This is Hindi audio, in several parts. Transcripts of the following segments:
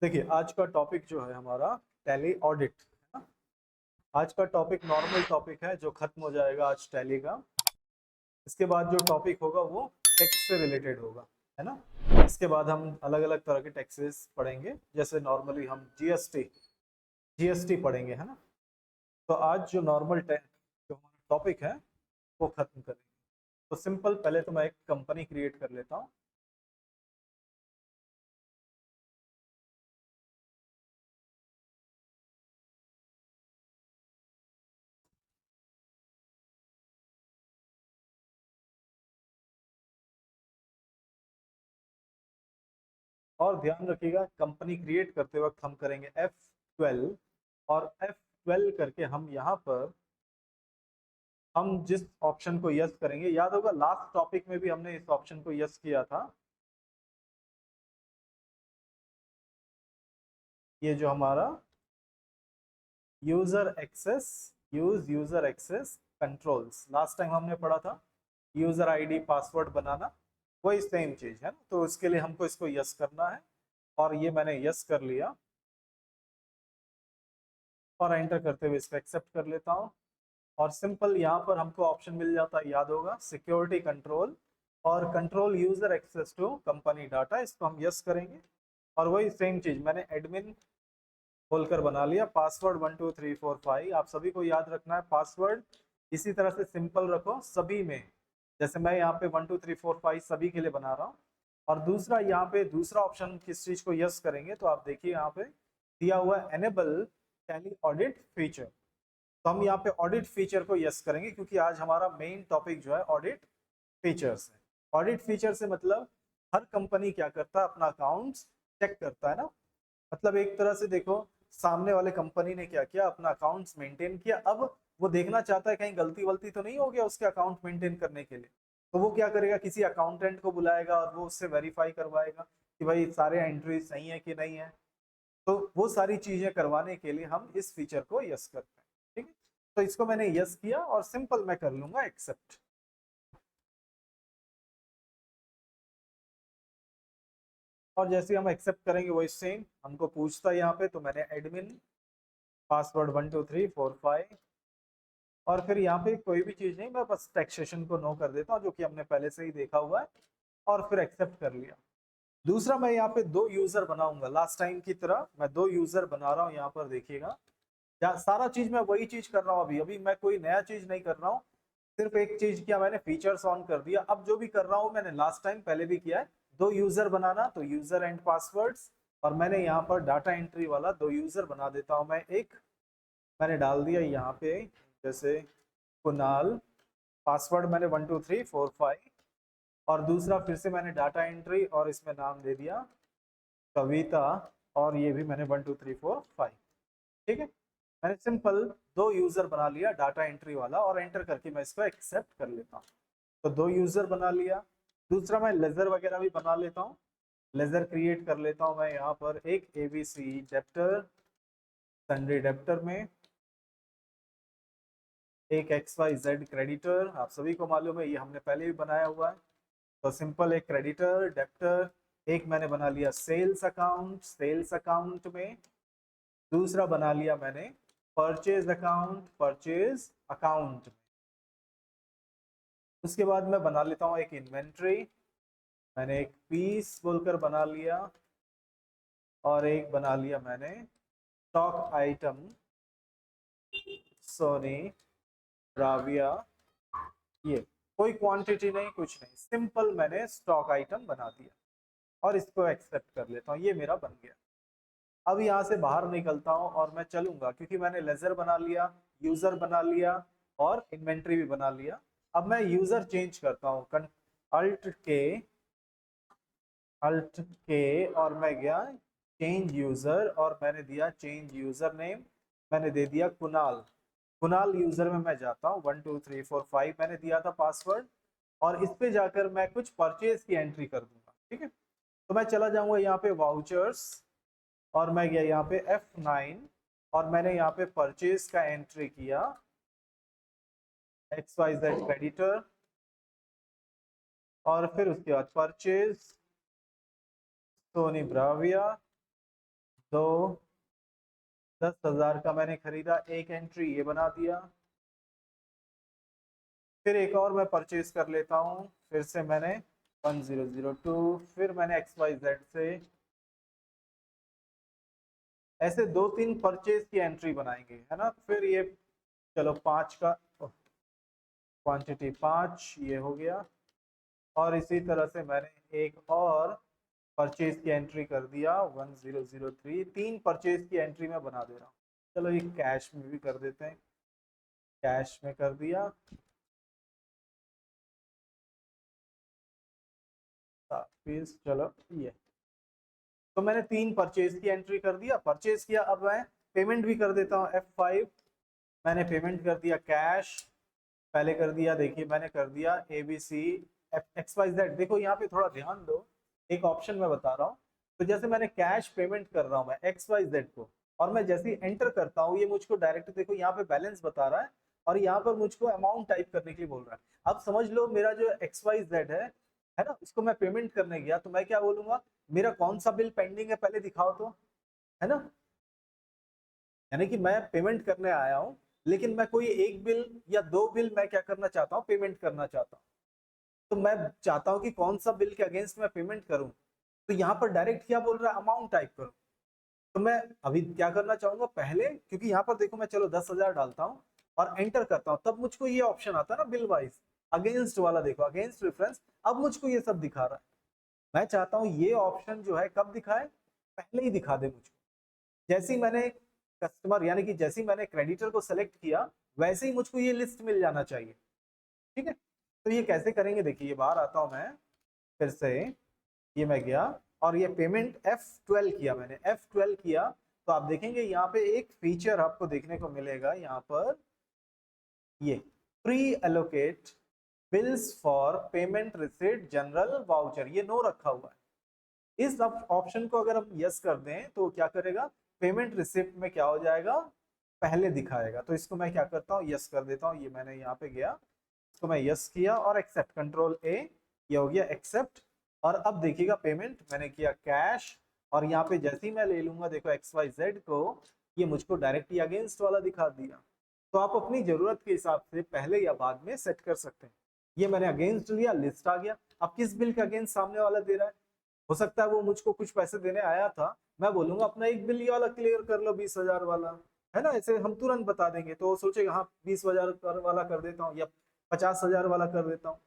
देखिए आज का टॉपिक जो है हमारा टैली ऑडिट है ना। आज का टॉपिक नॉर्मल टॉपिक है जो खत्म हो जाएगा आज टैली का। इसके बाद जो टॉपिक होगा वो टैक्स से रिलेटेड होगा, है ना। इसके बाद हम अलग अलग तरह के टैक्सेस पढ़ेंगे, जैसे नॉर्मली हम जीएसटी जीएसटी पढ़ेंगे, है ना। तो आज जो जो हमारा टॉपिक है वो खत्म करेंगे। तो सिंपल, पहले तो मैं एक कंपनी क्रिएट कर लेता हूँ। और ध्यान रखिएगा, कंपनी क्रिएट करते वक्त हम करेंगे F12, और F12 करके हम यहाँ पर हम जिस ऑप्शन को यस करेंगे, याद होगा लास्ट टॉपिक में भी हमने इस ऑप्शन को यस किया था। ये जो हमारा user access controls last time हमने पढ़ा था, यूजर आईडी पासवर्ड बनाना, वही सेम चीज है ना। तो इसके लिए हमको इसको यस करना है, और ये मैंने यस कर लिया, और एंटर करते हुए इसको एक्सेप्ट कर लेता हूँ। और सिंपल यहाँ पर हमको ऑप्शन मिल जाता है, याद होगा, सिक्योरिटी कंट्रोल और control user access to company data, इसको हम यस करेंगे। और वही सेम चीज मैंने एडमिन खोलकर बना लिया, पासवर्ड 12345, आप सभी को याद रखना है पासवर्ड। इसी तरह से सिंपल रखो सभी में, जैसे मैं यहाँ पे 12345 सभी के लिए बना रहा हूँ। और दूसरा यहाँ पे दूसरा ऑप्शन किस चीज को यस करेंगे, तो आप देखिए यहाँ पे दिया हुआ एनेबल टैली ऑडिट फीचर। तो हम यहाँ पे ऑडिट फीचर को यस करेंगे, क्योंकि आज हमारा मेन टॉपिक जो है ऑडिट फीचर्स है। ऑडिट फीचर से मतलब हर कंपनी क्या करता है, अपना अकाउंट्स चेक करता है ना। मतलब एक तरह से देखो, सामने वाले कंपनी ने क्या किया, अपना अकाउंट्स मेंटेन किया। अब वो देखना चाहता है कहीं गलती वलती तो नहीं हो गया उसके अकाउंट मेंटेन करने के लिए। तो वो क्या करेगा, किसी अकाउंटेंट को बुलाएगा और वो उससे वेरीफाई करवाएगा कि भाई सारे एंट्री सही है कि नहीं है। तो वो सारी चीजें करवाने के लिए हम इस फीचर को यस करते हैं। ठीक है, तो इसको मैंने यस किया और सिंपल मैं कर लूंगा एक्सेप्ट। और जैसे हम एक्सेप्ट करेंगे वही सेम हमको पूछता है यहाँ पे, तो मैंने एडमिन पासवर्ड 12345, और फिर यहाँ पे कोई भी चीज नहीं, मैं बस टैक्सेशन को नो कर देता हूँ, जो कि हमने पहले से ही देखा हुआ है। और फिर एक्सेप्ट कर लिया। दूसरा, मैं यहाँ पे दो यूजर बनाऊंगा, लास्ट टाइम की तरह मैं दो यूजर बना रहा हूँ। यहाँ पर देखिएगा, सारा चीज मैं वही चीज कर रहा हूँ, अभी अभी मैं कोई नया चीज नहीं कर रहा हूँ। सिर्फ एक चीज किया मैंने, फीचर्स ऑन कर दिया। अब जो भी कर रहा हूँ मैंने लास्ट टाइम पहले भी किया है, दो यूजर बनाना, तो यूजर एंड पासवर्ड्स। और मैंने यहाँ पर डाटा एंट्री वाला दो यूजर बना देता हूँ मैं। एक मैंने डाल दिया यहाँ पे, जैसे कुणाल, पासवर्ड मैंने 12345, और दूसरा फिर से मैंने डाटा एंट्री और इसमें नाम दे दिया कविता, और ये भी मैंने 12345। ठीक है, मैंने सिंपल दो यूजर बना लिया डाटा एंट्री वाला, और एंटर करके मैं इसको एक्सेप्ट कर लेता हूँ। तो दो यूजर बना लिया। दूसरा, मैं लेजर वगैरह भी बना लेता हूँ, लेजर क्रिएट कर लेता हूँ मैं यहाँ पर। एक एबीसी डेप्टर, सन्डे डेप्टर में एक XYZ क्रेडिटर, आप सभी को मालूम है ये हमने पहले भी बनाया हुआ है। तो सिंपल एक क्रेडिटर डेप्टर। एक मैंने बना लिया सेल्स अकाउंट, सेल्स अकाउंट में। दूसरा बना लिया मैंने परचेज अकाउंट, परचेज अकाउंट। उसके बाद मैं बना लेता हूँ एक इन्वेंट्री, मैंने एक पीस बोलकर बना लिया। और एक बना लिया मैंने स्टॉक आइटम, सोनी ब्राविया। ये कोई क्वांटिटी नहीं, कुछ नहीं, सिंपल मैंने स्टॉक आइटम बना दिया। और इसको एक्सेप्ट कर लेता हूँ, ये मेरा बन गया। अब यहाँ से बाहर निकलता हूँ और मैं चलूंगा, क्योंकि मैंने लेजर बना लिया, यूजर बना लिया, और इन्वेंट्री भी बना लिया। अब मैं यूजर चेंज करता हूँ, अल्ट के, और मैं गया चेंज यूजर, और मैंने दिया चेंज यूजर नेम, मैंने दे दिया कुणाल। कुणाल यूजर में मैं जाता हूँ, 12345 मैंने दिया था पासवर्ड। और इस पे जाकर मैं कुछ परचेज की एंट्री कर दूंगा। ठीक है, तो मैं चला जाऊंगा यहाँ पे वाउचर्स, और मैं गया यहाँ पे F9, और मैंने यहाँ पे परचेज का एंट्री किया XYZ क्रेडिटर। और फिर उसके बाद परचेज सोनी ब्राविया, दो 10,000 का मैंने खरीदा, एक एंट्री ये बना दिया। फिर एक और मैं परचेज कर लेता हूँ, फिर से मैंने 1002, फिर मैंने XYZ से ऐसे 2-3 परचेज की एंट्री बनाएंगे, है ना। फिर ये चलो 5 का क्वांटिटी 5 ये हो गया, और इसी तरह से मैंने एक और परचेज की एंट्री कर दिया 1003। 3 परचेज की एंट्री में बना दे रहा हूँ। चलो ये कैश में भी कर देते हैं, कैश में कर दिया। चलो ये तो मैंने 3 परचेज की एंट्री कर दिया, परचेज किया। अब मैं पेमेंट भी कर देता हूँ F5। मैंने पेमेंट कर दिया कैश, पहले कर दिया, देखिए मैंने कर दिया ABC XYZ। देखो यहाँ पे थोड़ा ध्यान दो, एक ऑप्शन मैं बता रहा हूँ। तो जैसे मैंने कैश पेमेंट कर रहा हूँ मैं XYZ को, और मैं जैसे ही एंटर करता हूँ ये मुझको डायरेक्ट देखो यहाँ पे बैलेंस बता रहा है, और यहाँ पर मुझको अमाउंट टाइप करने के लिए बोल रहा है। अब समझ लो मेरा जो XYZ है ना, इसको मैं पेमेंट करने गया तो मैं क्या बोलूंगा, मेरा कौन सा बिल पेंडिंग है पहले दिखाओ तो, है ना। यानी कि मैं पेमेंट करने आया हूँ, लेकिन मैं कोई एक बिल या दो बिल मैं क्या करना चाहता हूँ, पेमेंट करना चाहता हूँ। तो मैं चाहता हूँ कि कौन सा बिल के अगेंस्ट मैं पेमेंट करूँ। तो यहाँ पर डायरेक्ट क्या बोल रहा है, अमाउंट टाइप करो। तो मैं अभी क्या करना चाहूंगा पहले, क्योंकि यहाँ पर देखो मैं चलो 10,000 डालता हूँ और एंटर करता हूँ, तब मुझको ये ऑप्शन आता है ना बिल वाइज, अगेंस्ट वाला। देखो अगेंस्ट रेफरेंस, अब मुझको ये सब दिखा रहा है। मैं चाहता हूँ ये ऑप्शन जो है कब दिखाए, पहले ही दिखा दे मुझको। जैसे ही मैंने कस्टमर यानी कि जैसे ही मैंने क्रेडिटर को सेलेक्ट किया, वैसे ही मुझको ये लिस्ट मिल जाना चाहिए। ठीक है, तो ये कैसे करेंगे, देखिए ये बाहर आता हूं मैं फिर से, ये मैं गया और ये पेमेंट F12 किया, मैंने F12 किया। तो आप देखेंगे यहाँ पे एक फीचर आपको देखने को मिलेगा, यहाँ पर ये pre allocate bills for payment receipt general voucher, ये नो रखा हुआ है। इस ऑप्शन को अगर हम यस कर दें तो क्या करेगा, पेमेंट रिसिप्ट में क्या हो जाएगा, पहले दिखाएगा। तो इसको मैं क्या करता हूँ, यस कर देता हूँ। ये मैंने यहाँ पे गया, इसको मैं यस किया और एक्सेप्ट, कंट्रोल A, ये हो गया एक्सेप्ट। और अब देखिएगा पेमेंट मैंने किया कैश, और यहाँ पे जैसे ही मैं ले लूंगा देखो XYZ को, ये मुझको डायरेक्टली अगेंस्ट वाला दिखा दिया। तो आप अपनी जरूरत के हिसाब से पहले या बाद में सेट कर सकते हैं। ये मैंने अगेंस्ट लिया, लिस्ट आ गया। अब किस बिल के अगेंस्ट सामने वाला दे रहा है, हो सकता है वो मुझको कुछ पैसे देने आया था, मैं बोलूंगा अपना एक बिल ये वाला क्लियर कर लो 20,000 वाला, है ना। ऐसे हम तुरंत बता देंगे तो वो सोचेगा हाँ 20,000 वाला कर देता हूँ या 50,000 वाला कर देता हूँ।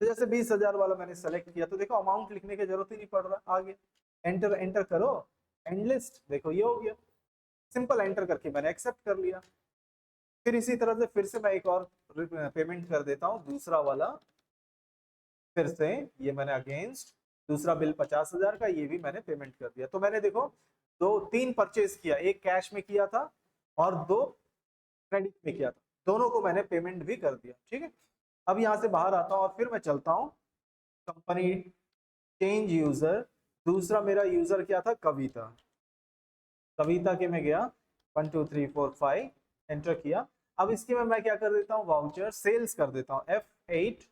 तो जैसे 20,000 वाला मैंने सेलेक्ट किया तो देखो अमाउंट लिखने की जरूरत ही नहीं पड़ रहा, आ गया। एंटर एंटर करो, एंड लिस्ट देखो ये हो गया। सिंपल एंटर करके मैंने एक्सेप्ट कर लिया। फिर इसी तरह से फिर से मैं एक और पेमेंट कर देता हूँ, दूसरा वाला। फिर से ये मैंने अगेंस्ट दूसरा बिल 50,000 का, ये भी मैंने पेमेंट कर दिया। तो मैंने देखो 2-3 परचेज किया, एक कैश में किया था और 2 क्रेडिट में किया था, दोनों को मैंने पेमेंट भी कर दिया। ठीक है, अब यहाँ से बाहर आता हूँ और फिर मैं चलता हूँ कंपनी, चेंज यूजर। दूसरा मेरा यूजर क्या था, कविता। कविता के में गया 1 2 3 4 5 एंटर किया। अब इसके में मैं क्या कर देता हूँ, वाउचर सेल्स कर देता हूँ F8।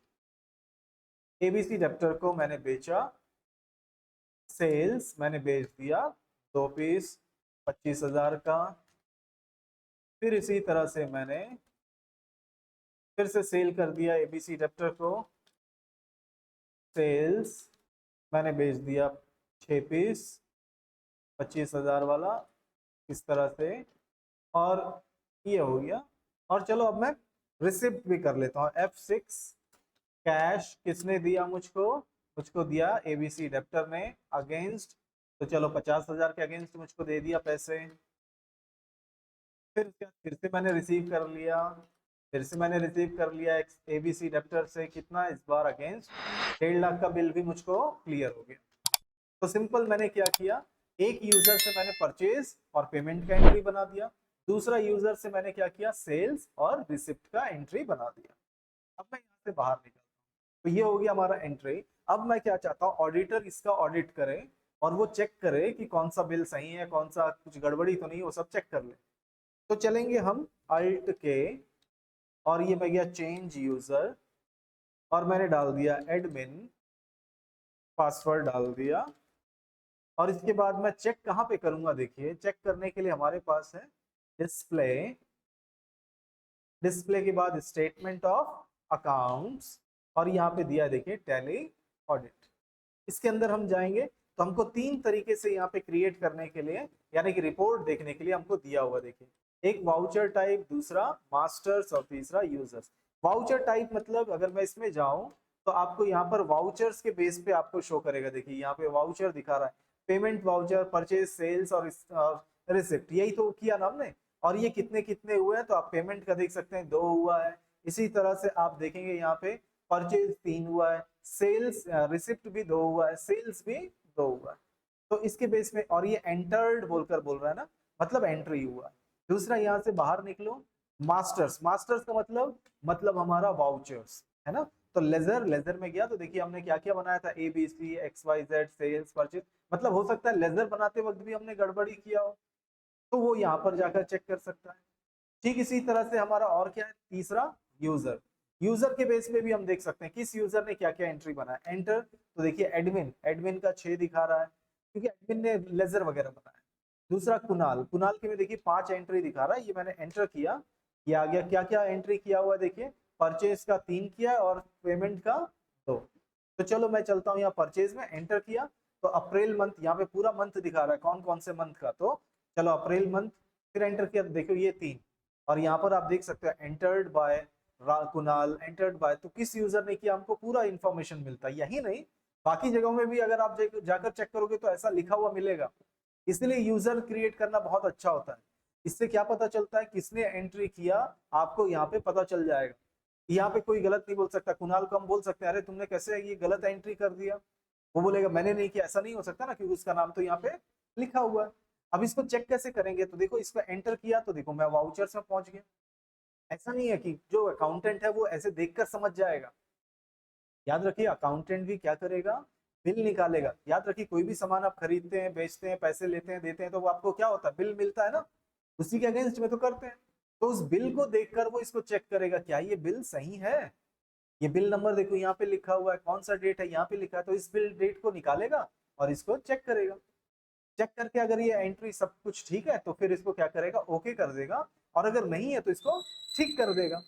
ABC डेप्टर को मैंने बेचा, सेल्स मैंने बेच दिया 2 पीस 25,000 का। फिर इसी तरह से मैंने फिर से सेल कर दिया ABC डेप्टर को, सेल्स मैंने बेच दिया 6 पीस 25,000 वाला, इस तरह से। और ये हो गया। और चलो अब मैं रिसिप्ट भी कर लेता हूँ F6। कैश किसने दिया मुझको, मुझको दिया ABC डेप्टर ने अगेंस्ट। तो चलो 50,000 के अगेंस्ट मुझको दे दिया पैसे। फिर से मैंने रिसीव कर लिया, फिर से मैंने रिसीव कर लिया ABC डेप्टर से कितना, इस बार अगेंस्ट 1.5 लाख का बिल भी मुझको क्लियर हो गया। तो सिंपल मैंने क्या किया, एक यूजर से मैंने परचेज और पेमेंट का एंट्री बना दिया, दूसरा यूजर से मैंने क्या किया, सेल्स और रिसिप्ट का एंट्री बना दिया। अब मैं यहाँ से बाहर निकलता हूँ, तो ये हो गया हमारा एंट्री। अब मैं क्या चाहता हूँ, ऑडिटर इसका ऑडिट करे और वो चेक करे कि कौन सा बिल सही है, कौन सा कुछ गड़बड़ी तो नहीं, वो सब चेक कर ले। तो चलेंगे हम अल्ट के, और ये मैं गया चेंज यूजर, और मैंने डाल दिया एडमिन, पासवर्ड डाल दिया। और इसके बाद मैं चेक कहाँ पे करूंगा, देखिए चेक करने के लिए हमारे पास है डिस्प्ले, डिस्प्ले के बाद स्टेटमेंट ऑफ अकाउंट्स, और यहाँ पे दिया है देखिए टैली ऑडिट। इसके अंदर हम जाएंगे तो हमको तीन तरीके से यहाँ पे क्रिएट करने के लिए, यानी कि रिपोर्ट देखने के लिए हमको दिया हुआ, देखिए एक वाउचर टाइप, दूसरा मास्टर्स और तीसरा यूजर्स। वाउचर टाइप मतलब अगर मैं इसमें जाऊं तो आपको यहाँ पर वाउचर्स के बेस पे आपको शो करेगा। देखिए यहाँ पे वाउचर दिखा रहा है, पेमेंट वाउचर, परचेज, सेल्स और रिसिप्ट, यही तो किया ना हमने। और ये कितने कितने हुए हैं तो आप पेमेंट का देख सकते हैं 2 हुआ है। इसी तरह से आप देखेंगे यहाँ पे परचेज 3 हुआ है, सेल्स रिसिप्ट भी 2 हुआ है, सेल्स भी 2 हुआ है। तो इसके बेस में, और ये एंटर्ड बोलकर बोल रहा है ना, मतलब एंट्री हुआ है। दूसरा यहाँ से बाहर निकलो, मास्टर्स, मास्टर्स का मतलब हमारा वाउचर्स है ना। तो लेजर, लेजर में गया तो देखिए हमने क्या क्या बनाया था, ABC XYZ सेल्स परचेज, मतलब हो सकता है लेजर बनाते वक्त भी हमने गड़बड़ी किया हो, तो वो यहाँ पर जाकर चेक कर सकता है। ठीक इसी तरह से हमारा और क्या है, तीसरा यूजर। यूजर के बेस पे भी हम देख सकते हैं किस यूजर ने क्या क्या एंट्री बनाया। एंटर तो देखिए एडमिन, एडमिन का 6 दिखा रहा है क्योंकि एडमिन ने लेजर वगैरह बनाया। दूसरा कुणाल, कुणाल के में देखिए 5 एंट्री दिखा रहा है, ये मैंने एंटर किया, ये आ गया। क्या क्या एंट्री किया हुआ है देखिए, परचेज का 3 किया और पेमेंट का 2। तो चलो मैं चलता हूँ यहाँ परचेज में, एंटर किया तो अप्रैल मंथ, यहाँ पे पूरा मंथ दिखा रहा है कौन कौन से मंथ का, तो चलो अप्रैल मंथ, फिर एंटर किया तो देखो ये 3। और यहाँ पर आप देख सकते हैं entered by Kunal, entered by, तो किस यूजर ने किया हमको पूरा इंफॉर्मेशन मिलता है। यही नहीं, बाकी जगहों में भी अगर आप जाकर चेक करोगे तो ऐसा लिखा हुआ मिलेगा। इसलिए यूजर क्रिएट करना बहुत अच्छा होता है। इससे क्या पता चलता है किसने एंट्री किया, आपको यहाँ पे पता चल जाएगा। यहाँ पे कोई गलत नहीं बोल सकता, कुणाल को हम बोल सकते हैं अरे तुमने कैसे ये गलत एंट्री कर दिया, वो बोलेगा मैंने नहीं किया, ऐसा नहीं हो सकता ना, क्योंकि उसका नाम तो यहाँ पे लिखा हुआ है। अब इसको चेक कैसे करेंगे, तो देखो इसको एंटर किया तो देखो मैं वाउचर्स में पहुंच गया। ऐसा नहीं है कि जो अकाउंटेंट है वो ऐसे देखकर समझ जाएगा। याद रखिए अकाउंटेंट भी क्या करेगा, बिल निकालेगा। याद रखिए कोई भी सामान आप खरीदते हैं, बेचते हैं, पैसे लेते हैं, देते हैं, तो वो आपको क्या होता है, बिल मिलता है ना, उसी के अगेंस्ट में तो करते हैं। तो उस बिल को देखकर वो इसको चेक करेगा क्या ये बिल सही है। ये बिल नंबर देखो यहाँ पे लिखा हुआ है, कौन सा डेट है यहाँ पे लिखा है, तो इस बिल डेट को निकालेगा और इसको चेक करेगा। चेक करके अगर ये एंट्री सब कुछ ठीक है तो फिर इसको क्या करेगा, ओके कर देगा। और अगर नहीं है तो इसको ठीक कर देगा,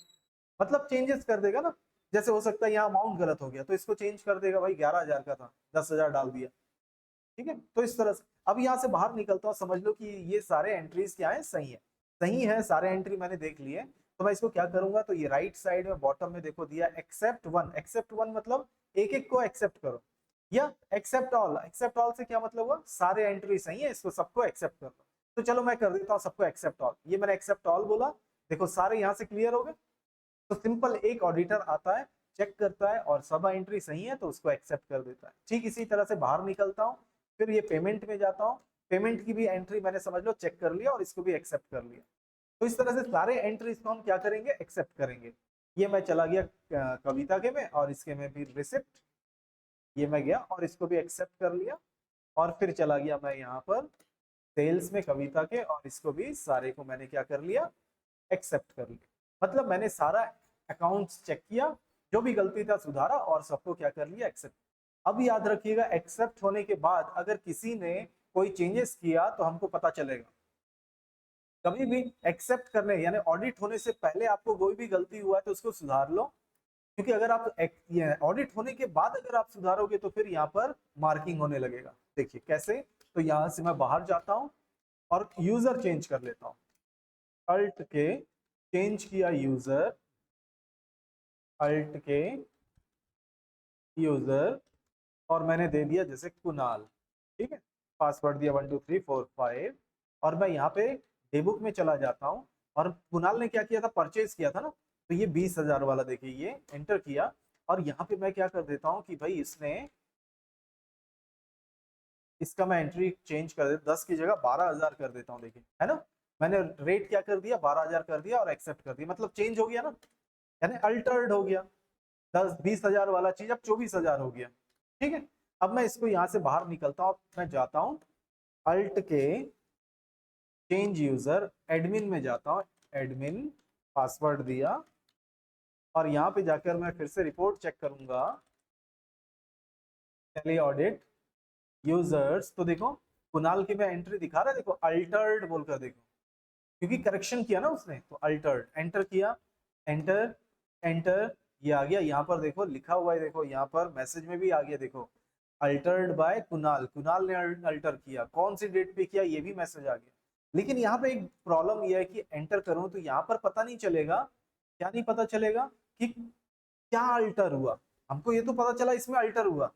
मतलब चेंजेस कर देगा ना। जैसे हो सकता है यहाँ अमाउंट गलत हो गया तो इसको चेंज कर देगा, भाई 11,000 का था 10,000 डाल दिया। ठीक है, तो इस तरह से अब यहाँ से बाहर निकलता हूँ, समझ लो कि ये सारे एंट्रीज क्या है, सही है। सही है, सारे एंट्री मैंने देख लिए। तो मैं इसको क्या करूंगा, तो ये राइट साइड में बॉटम में देखो दिया एक्सेप्ट वन, एक्सेप्ट वन मतलब एक एक को एक्सेप्ट करो, या एक्सेप्ट ऑल, एक्सेप्ट ऑल से क्या मतलब हुआ, सारे एंट्री सही है, इसको सबको एक्सेप्ट कर लो। तो चलो मैं कर देता हूँ सबको एक्सेप्ट ऑल, ये मैंने एक्सेप्ट ऑल बोला, देखो सारे यहाँ से क्लियर हो गए। तो सिंपल एक ऑडिटर आता है, चेक करता है और सब एंट्री सही है तो उसको एक्सेप्ट कर देता है। ठीक इसी तरह से बाहर निकलता हूँ, फिर ये पेमेंट में जाता हूँ, पेमेंट की भी एंट्री मैंने समझ लो चेक कर लिया और इसको भी एक्सेप्ट कर लिया। तो इस तरह से सारे एंट्रीज को हम क्या करेंगे, एक्सेप्ट करेंगे। ये मैं चला गया कविता के में, और इसके में भी रिसिप्ट, ये मैं गया और इसको भी एक्सेप्ट कर लिया। और फिर चला गया मैं यहाँ पर सेल्स में कविता के, और इसको भी सारे को मैंने क्या कर लिया, एक्सेप्ट कर लिया। मतलब मैंने सारा अकाउंट्स चेक किया, जो भी गलती था सुधारा और सबको क्या कर लिया, एक्सेप्ट। अब याद रखिएगा एक्सेप्ट होने के बाद अगर किसी ने कोई चेंजेस किया तो हमको पता चलेगा। कभी भी एक्सेप्ट करने यानी ऑडिट होने से पहले आपको कोई भी गलती हुआ है तो उसको सुधार लो, क्योंकि अगर आप ऑडिट होने के बाद अगर आप सुधारोगे तो फिर यहाँ पर मार्किंग होने लगेगा। देखिए कैसे, तो यहाँ से मैं बाहर जाता हूँ और यूजर चेंज कर लेता हूँ, अल्ट के चेंज किया यूजर, अल्ट के यूजर, और मैंने दे दिया जैसे कुणाल। ठीक है, पासवर्ड दिया 12345, और मैं यहाँ पे डेबुक में चला जाता हूँ। और कुणाल ने क्या किया था, परचेज किया था ना, तो ये 20,000 वाला देखिए ये एंटर किया। और यहाँ पे मैं क्या कर देता हूँ कि भाई इसने, इसका मैं एंट्री चेंज कर देता, 10 की जगह 12,000 कर देता हूँ, देखिए है ना। मैंने रेट क्या कर दिया, 12,000 कर दिया और एक्सेप्ट कर दिया, मतलब चेंज हो गया ना, यानी अल्टर्ड हो गया। 10-20,000 वाला चीज अब 24,000 हो गया। ठीक है, अब मैं इसको यहाँ से बाहर निकलता हूँ, मैं जाता हूँ अल्ट के चेंज यूजर, एडमिन में जाता हूँ, एडमिन पासवर्ड दिया, और यहाँ पे जाकर मैं फिर से रिपोर्ट चेक करूंगा, टैली ऑडिट, यूजर्स, तो देखो कुणाल की मैं एंट्री दिखा रहा है, देखो अल्टर्ड बोलकर, देखो क्योंकि करेक्शन किया ना उसने, तो अल्टर्ड एंटर किया, एंटर एंटर, ये आ गया। यहाँ पर देखो लिखा हुआ है, देखो यहाँ पर मैसेज में भी आ गया, देखो अल्टर्ड बाय कुणाल, कुणाल ने अल्टर किया, कौन सी डेट पे किया ये भी मैसेज आ गया। लेकिन यहाँ पे एक प्रॉब्लम ये है कि एंटर करूं तो यहाँ पर पता नहीं चलेगा, क्या नहीं पता चलेगा कि क्या अल्टर हुआ। हमको ये तो पता चला इसमें अल्टर हुआ,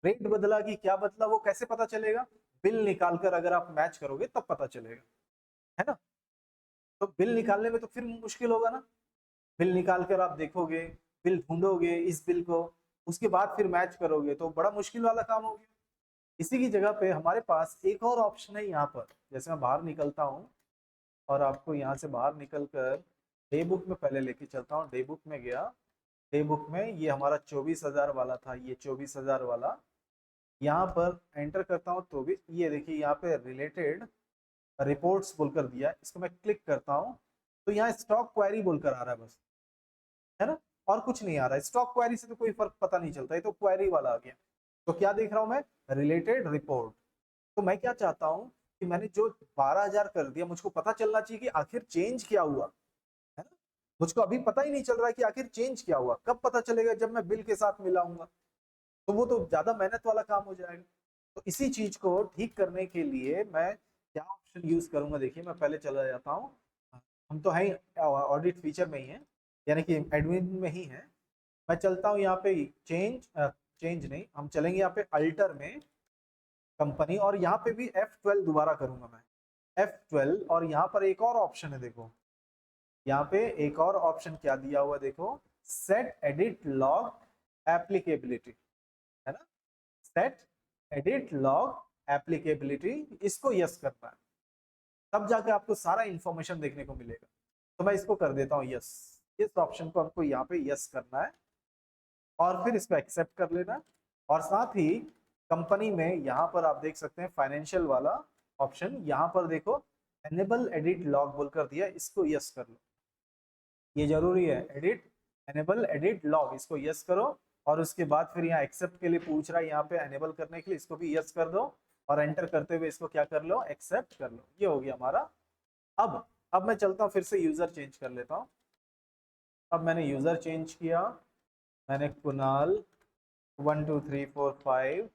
रेट बदला कि क्या बदला वो कैसे पता चलेगा? बिल निकाल कर अगर आप मैच करोगे तब पता चलेगा, है ना। तो बिल निकालने में तो फिर मुश्किल होगा ना, बिल निकाल कर आप देखोगे, बिल ढूंढोगे इस बिल को, उसके बाद फिर मैच करोगे, तो बड़ा मुश्किल वाला काम हो गया। इसी की जगह पे हमारे पास एक और ऑप्शन है यहाँ पर। जैसे मैं बाहर निकलता हूँ और आपको यहाँ से बाहर निकल कर डे बुक में पहले लेके चलता हूँ, डे बुक में गया, डे बुक में ये हमारा 24,000 वाला था, ये 24,000 वाला यहाँ पर एंटर करता हूँ तो भी ये देखिए यहाँ पे रिलेटेड रिपोर्ट्स बोलकर दिया है, इसको मैं क्लिक करता हूँ तो यहाँ स्टॉक क्वेरी बोलकर आ रहा है बस, है ना, और कुछ नहीं आ रहा है। स्टॉक क्वेरी से तो कोई फर्क पता नहीं चलता, ये तो क्वेरी वाला आ गया। तो क्या देख रहा हूँ मैं? Related report. तो मैं क्या चाहता हूँ कि मैंने जो 12,000 कर दिया, मुझको पता चलना चाहिए कि आखिर चेंज क्या हुआ, है ना। मुझको अभी पता ही नहीं चल रहा है कि आखिर चेंज क्या हुआ, कब पता चलेगा? जब मैं बिल के साथ मिलाऊंगा, तो वो तो ज्यादा मेहनत वाला काम हो जाएगा। तो इसी चीज को ठीक करने के लिए मैं क्या ऑप्शन यूज करूंगा, देखिए मैं पहले चला जाता हूँ, हम तो है ऑडिट फीचर में ही है, यानी कि एडमिन में ही है। मैं चलता हूँ यहाँ पे चेंज, चेंज नहीं, हम चलेंगे यहाँ पे अल्टर में कंपनी, और यहाँ पे भी F12 दोबारा करूंगा मैं, F12, और यहाँ पर एक और ऑप्शन है, देखो यहाँ पे एक और ऑप्शन क्या दिया हुआ है, देखो सेट एडिट लॉग एप्लीकेबिलिटी, है ना, सेट एडिट लॉग एप्लीकेबिलिटी, इसको यस करना है, तब जाके आपको सारा इंफॉर्मेशन देखने को मिलेगा। तो मैं इसको कर देता हूँ यस, इस ऑप्शन को हमको यहाँ पे यस करना है और फिर इसको एक्सेप्ट कर लेना। और साथ ही कंपनी में यहाँ पर आप देख सकते हैं फाइनेंशियल वाला ऑप्शन, यहाँ पर देखो एनेबल एडिट लॉग बोलकर दिया, इसको यस कर लो, ये जरूरी है, एडिट एनेबल एडिट लॉग, इसको यस करो। और उसके बाद फिर यहाँ एक्सेप्ट के लिए पूछ रहा है, यहाँ पे एनेबल करने के लिए इसको भी यस कर दो, और एंटर करते हुए इसको क्या कर लो, एक्सेप्ट कर लो। ये हो गया हमारा। अब मैं चलता हूँ फिर से यूजर चेंज कर लेता हूँ। अब मैंने यूजर चेंज किया, मैंने कुणाल 1 2 3 4 5,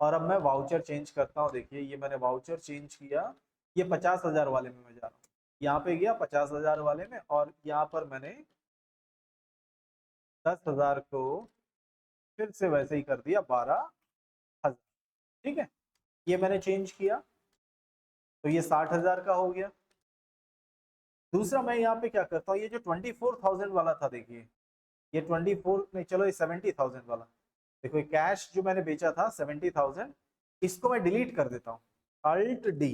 और अब मैं वाउचर चेंज करता हूँ। देखिए ये मैंने वाउचर चेंज किया, ये 50,000 वाले में मैं जा रहा हूँ, यहाँ पे गया 50,000 वाले में, और यहाँ पर मैंने 10,000 को फिर से वैसे ही कर दिया 12,000। ठीक है, ये मैंने चेंज किया तो ये 60,000 का हो गया। दूसरा मैं यहाँ पे क्या करता हूँ, ये जो 24,000 वाला था, देखिए ये 24 नहीं, चलो ये 70,000 वाला, देखो ये कैश जो मैंने बेचा था 70,000, इसको मैं डिलीट कर देता हूँ, अल्ट डी,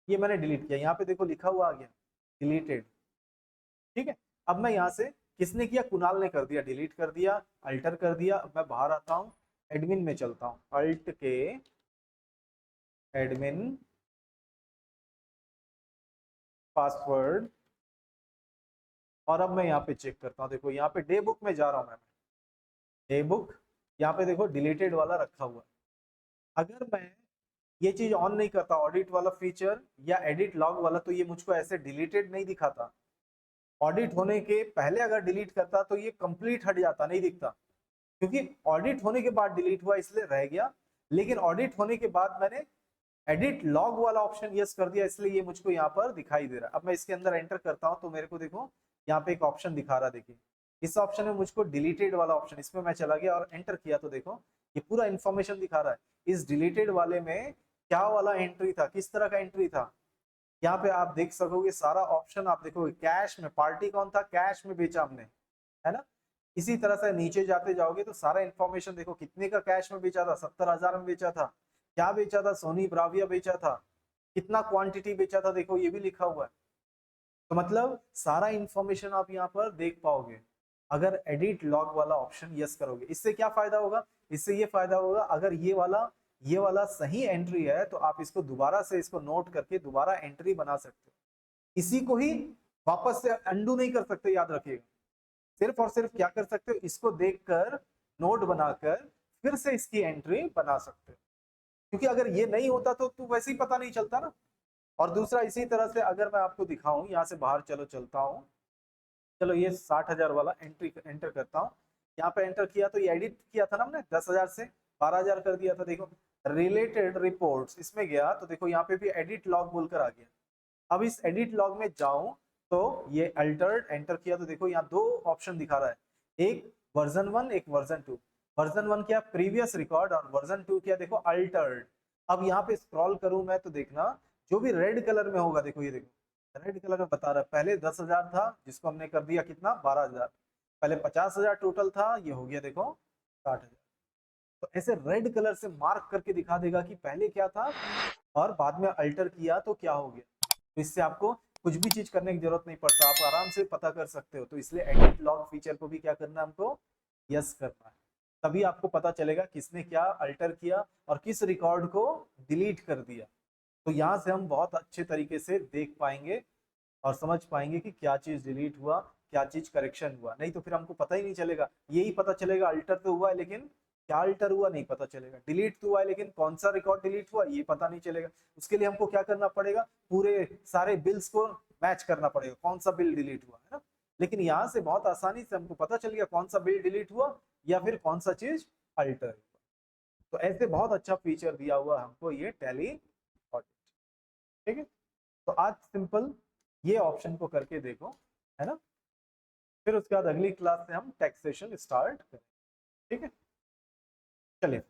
ये मैंने डिलीट किया, यहाँ पे देखो लिखा हुआ आ गया डिलीटेड। ठीक है, अब मैं यहाँ से, किसने किया? कुणाल ने कर दिया, डिलीट कर दिया, अल्टर कर दिया। अब मैं बाहर आता हूँ, एडमिन में चलता हूँ, अल्ट के एडमिन पासवर्ड, और अब मैं यहाँ पे चेक करता हूँ, देखो यहाँ पे डे बुक में जा रहा हूँ मैं, डे बुक, यहाँ पे देखो डिलीटेड वाला रखा हुआ है। अगर मैं ये चीज ऑन नहीं करता, ऑडिट वाला फीचर या एडिट लॉग वाला, तो ये मुझको ऐसे डिलीटेड नहीं दिखाता। ऑडिट होने के पहले अगर डिलीट करता तो ये कंप्लीट हट जाता, नहीं दिखता, क्योंकि ऑडिट होने के बाद डिलीट हुआ इसलिए रह गया। लेकिन ऑडिट होने के बाद मैंने एडिट लॉग वाला ऑप्शन यस कर दिया, इसलिए ये मुझको यहाँ पर दिखाई दे रहा है। अब मैं इसके अंदर एंटर करता हूँ तो मेरे को देखो यहाँ पे एक ऑप्शन दिखा रहा है, देखिए इस ऑप्शन में मुझको डिलीटेड वाला ऑप्शन, इसमें मैं चला गया और एंटर किया तो देखो ये पूरा इंफॉर्मेशन दिखा रहा है। इस डिलीटेड वाले में क्या वाला एंट्री था, किस तरह का एंट्री था, यहाँ पे आप देख सकोगे सारा ऑप्शन, आप देखोगे कैश में, पार्टी कौन था, कैश में बेचा हमने, है ना। इसी तरह से नीचे जाते जाओगे तो सारा इंफॉर्मेशन देखो, कितने का कैश में बेचा था, 70,000 में बेचा था, क्या बेचा था, सोनी ब्राविया बेचा था, कितना क्वांटिटी बेचा था, देखो ये भी लिखा हुआ है। तो मतलब सारा इंफॉर्मेशन आप यहाँ पर देख पाओगे अगर एडिट लॉग वाला ऑप्शन यस करोगे। इससे क्या फायदा होगा? इससे ये फायदा होगा, अगर ये वाला सही एंट्री है तो आप इसको दोबारा से इसको नोट करके दोबारा एंट्री बना सकते हो, इसी को ही वापस से अंडू नहीं कर सकते, याद रखिएगा। सिर्फ और सिर्फ क्या कर सकते हो, इसको देखकर नोट बनाकर फिर से इसकी एंट्री बना सकते हो। क्योंकि अगर ये नहीं होता तो वैसे ही पता नहीं चलता ना। और दूसरा इसी तरह से अगर मैं आपको दिखाऊं, यहाँ से बाहर चलो चलता हूँ, चलो ये 60,000 वाला एंटर करता हूँ। यहाँ पे एंटर किया तो ये एडिट किया था ना हमने, 10,000 से 12,000 कर दिया था। देखो रिलेटेड रिपोर्ट्स, इसमें गया तो देखो यहाँ पे भी एडिट लॉग बोलकर आ गया। अब इस एडिट लॉग में जाऊं तो ये अल्टर्ड एंटर किया तो देखो यहाँ 2 ऑप्शन दिखा रहा है, एक वर्जन 1 एक वर्जन 2। वर्जन 1 क्या, प्रीवियस रिकॉर्ड, और वर्जन 2 क्या, देखो अल्टर्ड। अब यहाँ पे स्क्रॉल करूं मैं तो देखना जो भी रेड कलर में होगा, देखो ये देखो रेड कलर में बता रहा है, पहले 10,000 था जिसको हमने कर दिया कितना, 12,000। पहले 50,000 टोटल था, ये हो गया देखो 60,000। तो ऐसे रेड कलर से मार्क करके दिखा देगा कि पहले क्या था और बाद में अल्टर किया तो क्या हो गया। तो इससे आपको कुछ भी चीज करने की जरूरत नहीं पड़ता, आप आराम से पता कर सकते हो। तो इसलिए एडिट लॉग फीचर को भी क्या करना है हमको, यस करना है। तभी आपको पता चलेगा किसने क्या अल्टर किया और किस रिकॉर्ड को डिलीट कर दिया। तो यहाँ से हम बहुत अच्छे तरीके से देख पाएंगे और समझ पाएंगे कि क्या चीज डिलीट हुआ, क्या चीज करेक्शन हुआ। नहीं तो फिर हमको पता ही नहीं चलेगा, यही पता चलेगा अल्टर तो हुआ है लेकिन क्या अल्टर हुआ नहीं पता चलेगा, डिलीट तो हुआ है लेकिन कौन सा रिकॉर्ड डिलीट हुआ ये पता नहीं चलेगा। उसके लिए हमको क्या करना पड़ेगा, पूरे सारे बिल्स को मैच करना पड़ेगा, कौन सा बिल डिलीट हुआ है ना। लेकिन यहाँ से बहुत आसानी से हमको पता चल गया कौन सा बिल डिलीट हुआ या फिर कौन सा चीज अल्टर हुआ। तो ऐसे बहुत अच्छा फीचर दिया हुआ हमको ये टैली ऑडिट। ठीक है, तो आज सिंपल ये ऑप्शन को करके देखो, है ना। फिर उसके बाद अगली क्लास से हम टैक्सेशन स्टार्ट करें। ठीक है, चलिए।